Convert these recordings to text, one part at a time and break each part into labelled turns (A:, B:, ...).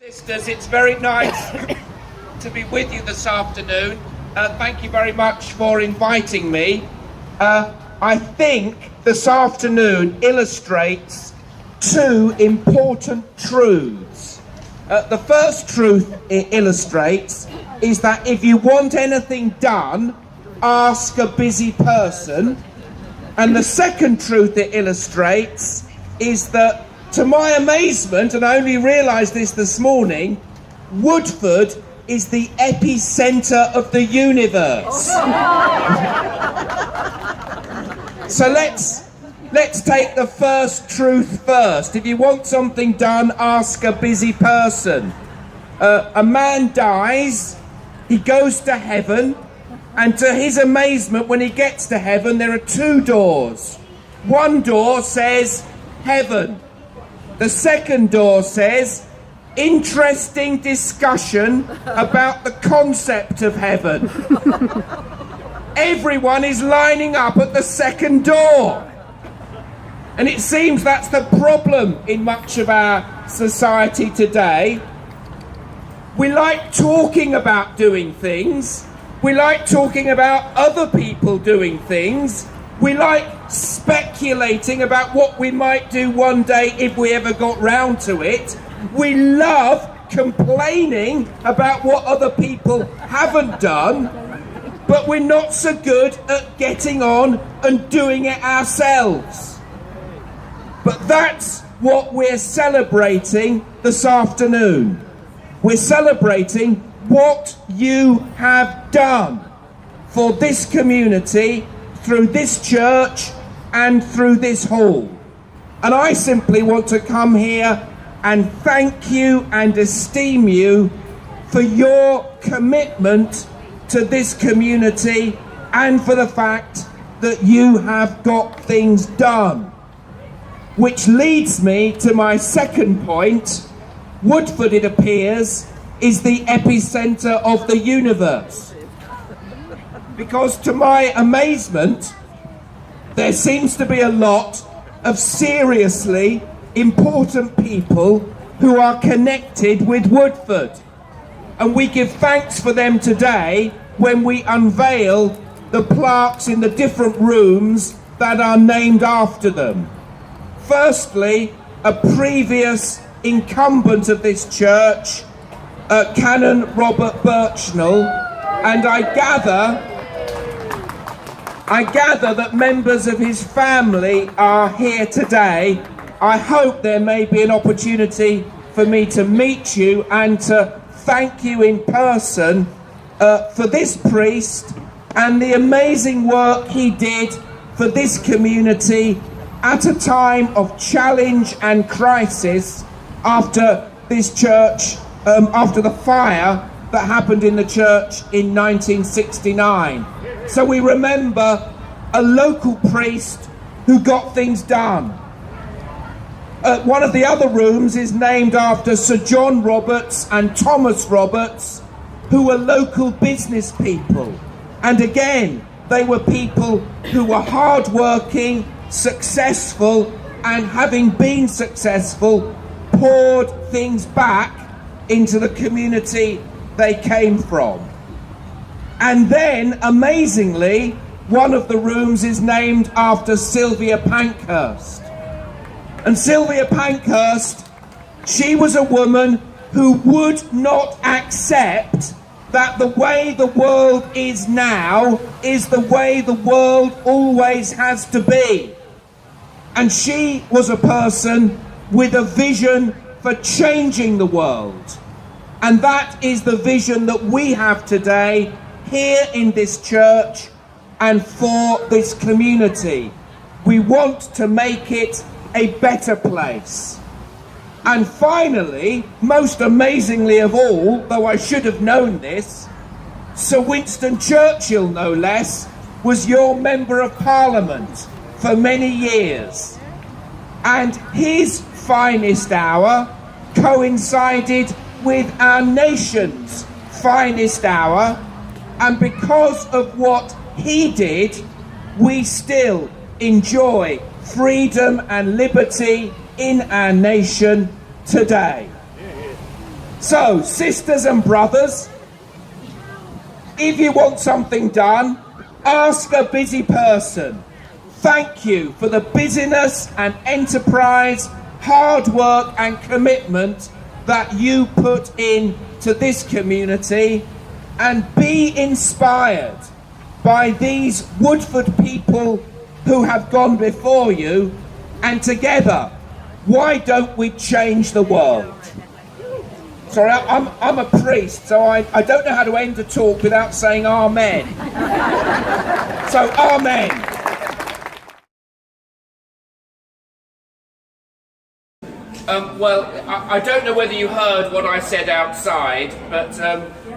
A: Sisters, it's very nice to be with you this afternoon. Thank you very much for inviting me. I think this afternoon illustrates two important truths. The first truth it illustrates is that if you want anything done, ask a busy person. And the second truth it illustrates is that, to my amazement, and I only realised this morning, Woodford is the epicenter of the universe. So let's take the first truth first. If you want something done, ask a busy person. A man dies, he goes to heaven, and to his amazement, when he gets to heaven, there are two doors. One door says heaven. The second door says interesting discussion about the concept of heaven. Everyone is lining up at the second door. And it seems that's the problem in much of our society today. We like talking about doing things. We like talking about other people doing things. We like speculating about what we might do one day if we ever got round to it. We love complaining about what other people haven't done, but we're not so good at getting on and doing it ourselves. But that's what we're celebrating this afternoon. We're celebrating what you have done for this community, through this church and through this hall. And I simply want to come here and thank you and esteem you for your commitment to this community and for the fact that you have got things done. Which leads me to my second point. Woodford, it appears, is the epicenter of the universe. Because to my amazement, there seems to be a lot of seriously important people who are connected with Woodford. And we give thanks for them today when we unveil the plaques in the different rooms that are named after them. Firstly, a previous incumbent of this church, Canon Robert Birchnell, and I gather that members of his family are here today. I hope there may be an opportunity for me to meet you and to thank you in person for this priest and the amazing work he did for this community at a time of challenge and crisis after this church, after the fire that happened in the church in 1969. So we remember a local priest who got things done. One of the other rooms is named after Sir John Roberts and Thomas Roberts, who were local business people. And again, they were people who were hard-working, successful, and having been successful, poured things back into the community they came from. And then, amazingly, one of the rooms is named after Sylvia Pankhurst. And Sylvia Pankhurst, she was a woman who would not accept that the way the world is now is the way the world always has to be. And she was a person with a vision for changing the world. And that is the vision that we have today here in this church and for this community. We want to make it a better place. And finally, most amazingly of all, though I should have known this, Sir Winston Churchill, no less, was your Member of Parliament for many years. And his finest hour coincided with our nation's finest hour, and because of what he did, we still enjoy freedom and liberty in our nation today. So, sisters and brothers, if you want something done, ask a busy person. Thank you for the busyness and enterprise, hard work and commitment that you put in to this community, and be inspired by these Woodford people who have gone before you, and together, why don't we change the world? Sorry, I'm a priest, so I don't know how to end a talk without saying amen. So, amen. Well, I don't know whether you heard what I said outside, but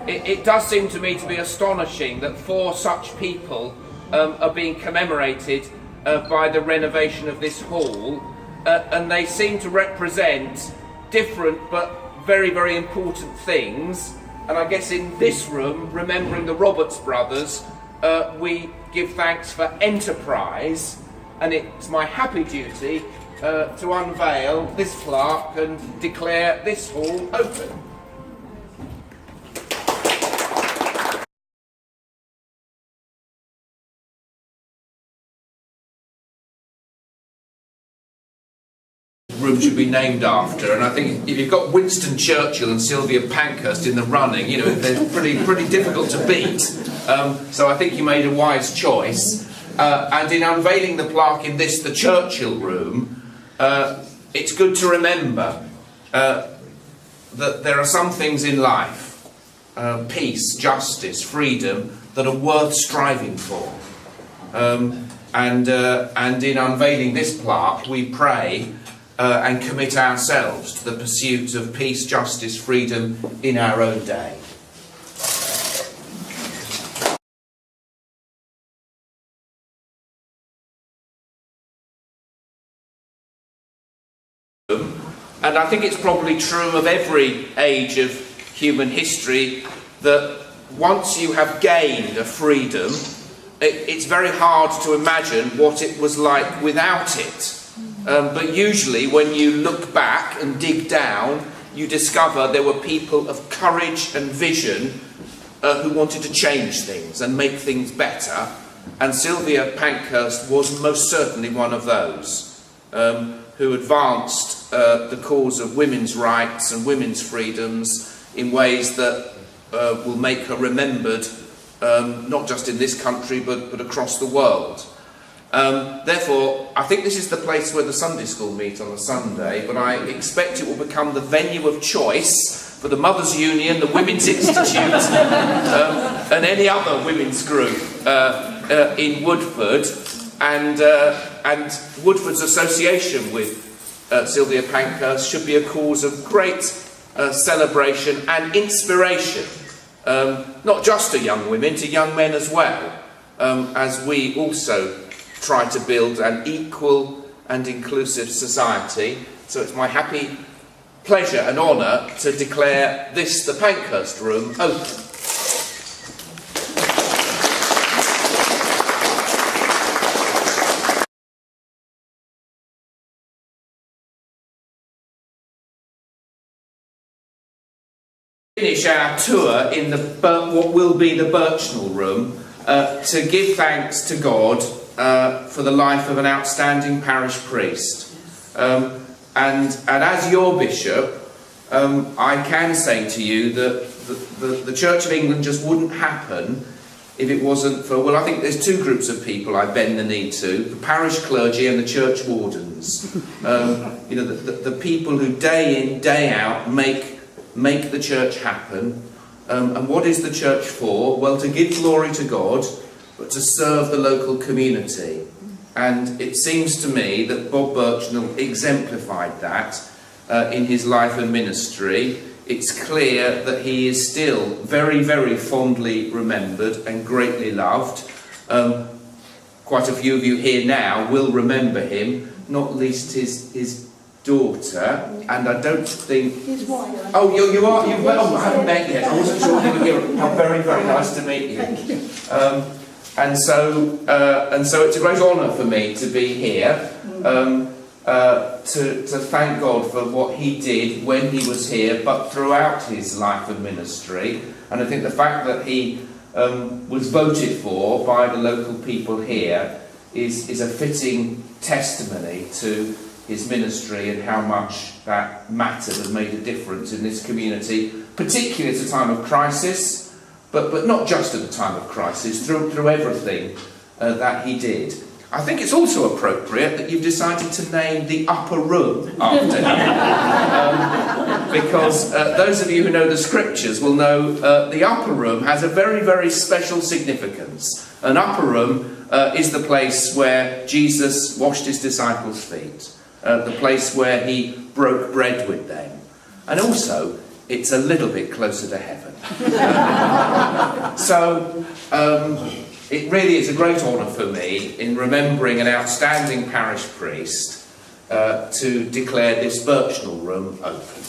A: it does seem to me to be astonishing that 4 such people are being commemorated by the renovation of this hall, and they seem to represent different but very, very important things. And I guess in this room, remembering the Roberts brothers, we give thanks for enterprise, and it's my happy duty to unveil this plaque and declare this hall open. Room should be named after, and I think if you've got Winston Churchill and Sylvia Pankhurst in the running, you know, they're pretty difficult to beat. So I think you made a wise choice. And in unveiling the plaque in the Churchill room, it's good to remember that there are some things in life, peace, justice, freedom, that are worth striving for. And in unveiling this plaque, we pray and commit ourselves to the pursuit of peace, justice, freedom in our own day. And I think it's probably true of every age of human history that once you have gained a freedom, it's very hard to imagine what it was like without it. But usually when you look back and dig down, you discover there were people of courage and vision who wanted to change things and make things better. And Sylvia Pankhurst was most certainly one of those who advanced the cause of women's rights and women's freedoms in ways that will make her remembered, not just in this country but across the world. Therefore, I think this is the place where the Sunday school meet on a Sunday, but I expect it will become the venue of choice for the Mothers' Union, the Women's Institute, and any other women's group in Woodford, and Woodford's association with Sylvia Pankhurst should be a cause of great celebration and inspiration, not just to young women, to young men as well, as we also try to build an equal and inclusive society. So it's my happy pleasure and honour to declare this, the Pankhurst Room, open. Finish our tour in what will be the Birchnell Room to give thanks to God for the life of an outstanding parish priest. And as your bishop, I can say to you that the Church of England just wouldn't happen if it wasn't for, well, I think there's 2 groups of people I bend the knee to: the parish clergy and the church wardens. You know, the people who day in, day out make the church happen. And what is the church for? Well, to give glory to God, but to serve the local community. And it seems to me that Bob Birchnell exemplified that in his life and ministry. It's clear that he is still very, very fondly remembered and greatly loved. Quite a few of you here now will remember him, not least his daughter, and I don't think...
B: His wife.
A: Oh, you are? Well, I haven't met yet. I wasn't sure you were here. How very, very nice to meet you.
B: Thank you.
A: And so it's a great honour for me to be here. to thank God for what he did when he was here, but throughout his life and ministry. And I think the fact that he was voted for by the local people here is a fitting testimony to his ministry and how much that mattered and made a difference in this community, particularly at a time of crisis, but not just at a time of crisis, through everything that he did. I think it's also appropriate that you've decided to name the upper room after him. Because those of you who know the scriptures will know the upper room has a very, very special significance. An upper room is the place where Jesus washed his disciples' feet, the place where he broke bread with them. And also, it's a little bit closer to heaven. It really is a great honour for me in remembering an outstanding parish priest to declare this Birchnell room open.